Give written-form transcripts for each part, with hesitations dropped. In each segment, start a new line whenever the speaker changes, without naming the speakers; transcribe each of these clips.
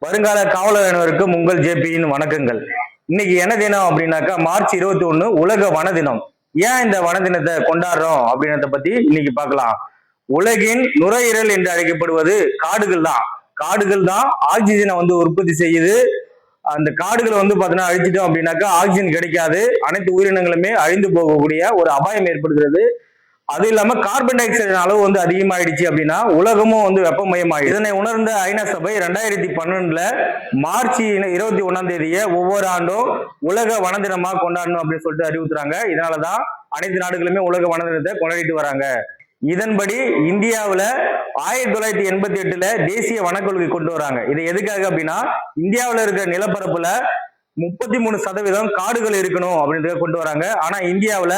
வருங்கால காவலர் அனைவருக்கும் உங்கள் ஜேபியின் வணக்கங்கள். இன்னைக்கு என்ன தினம் அப்படின்னாக்கா மார்ச் 21 உலக வன தினம். ஏன் இந்த வன தினத்தை கொண்டாடுறோம் அப்படின்றத பத்தி இன்னைக்கு பார்க்கலாம். உலகின் நுரையீரல் என்று அழைக்கப்படுவது காடுகள் தான். காடுகள் தான் ஆக்சிஜனை உற்பத்தி செய்யுது. அந்த காடுகளை பாத்தீங்கன்னா அழிச்சிட்டோம் அப்படின்னாக்கா ஆக்சிஜன் கிடைக்காது. அனைத்து உயிரினங்களுமே அழிந்து போகக்கூடிய ஒரு அபாயம் ஏற்படுகிறது. அது இல்லாம கார்பன் டை ஆக்சைடு அளவு அதிகமாயிடுச்சு அப்படின்னா உலகமும் வெப்பமயமாயிடும். இதனை உணர்ந்த ஐநா சபை 2012 மார்ச் 21 ஒவ்வொரு ஆண்டும் உலக வன தினமா கொண்டாடணும் அப்படின்னு சொல்லிட்டு அறிவுறுத்துறாங்க. இதனாலதான் அனைத்து நாடுகளுமே உலக வன தினத்தை கொண்டாடிட்டு வராங்க. இதன்படி இந்தியாவுல 1988 தேசிய வனக்கொள்கை கொண்டு வராங்க. இது எதுக்காக அப்படின்னா இந்தியாவில இருக்கிற நிலப்பரப்புல 33% காடுகள் இருக்கணும் அப்படின்றத கொண்டு வராங்க. ஆனா இந்தியாவுல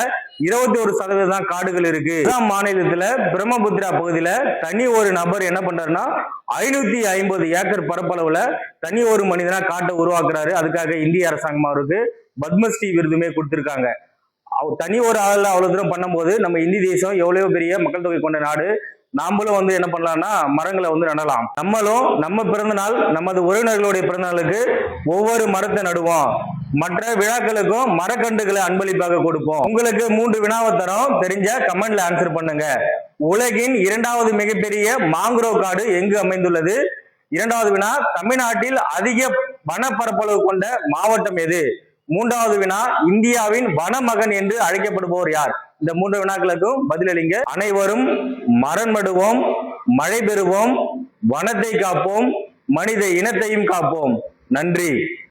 21% தான் காடுகள் இருக்கு. மாநிலத்துல பிரம்மபுத்திரா பகுதியில தனி ஒரு நபர் என்ன பண்றாருன்னா 550 ஏக்கர் பரப்பளவுல தனி ஒரு மனிதனா காட்டை உருவாக்குறாரு. அதுக்காக இந்திய அரசாங்கம் அவருக்கு பத்மஸ்ரீ விருதுமே கொடுத்திருக்காங்க. தனி ஒரு ஆள் அவ்வளவு தூரம் பண்ணும்போது நம்ம இந்திய தேசம் எவ்வளவு பெரிய மக்கள் தொகை கொண்ட நாடு. நாமளும் என்ன பண்ணலாம்னா மரங்களை நடலாம். நம்மளும் நம்ம பிறந்த நாள் நமது உறவினர்களுடைய பிறந்த நாளுக்கு ஒவ்வொரு மரத்தை நடுவோம். மற்ற விழாக்களுக்கும் மரக்கன்றுகளை அன்பளிப்பாக கொடுப்போம். உங்களுக்கு 3 வினாவை தரோம், தெரிஞ்ச கமெண்ட்ல ஆன்சர் பண்ணுங்க. உலகின் 2வது மிகப்பெரிய மாங்குரோவ் காடு எங்கு அமைந்துள்ளது? 2வது வினா, தமிழ்நாட்டில் அதிக வனப்பரப்பளவு கொண்ட மாவட்டம் எது? 3வது வினா, இந்தியாவின் வனமகன் என்று அழைக்கப்படுபவர் யார்? இந்த 3 வினாக்களுக்கும் பதிலளிங்க. அனைவரும் மரம் நடுவோம், மழை பெறுவோம், வனத்தை காப்போம், மனித இனத்தையும் காப்போம். நன்றி.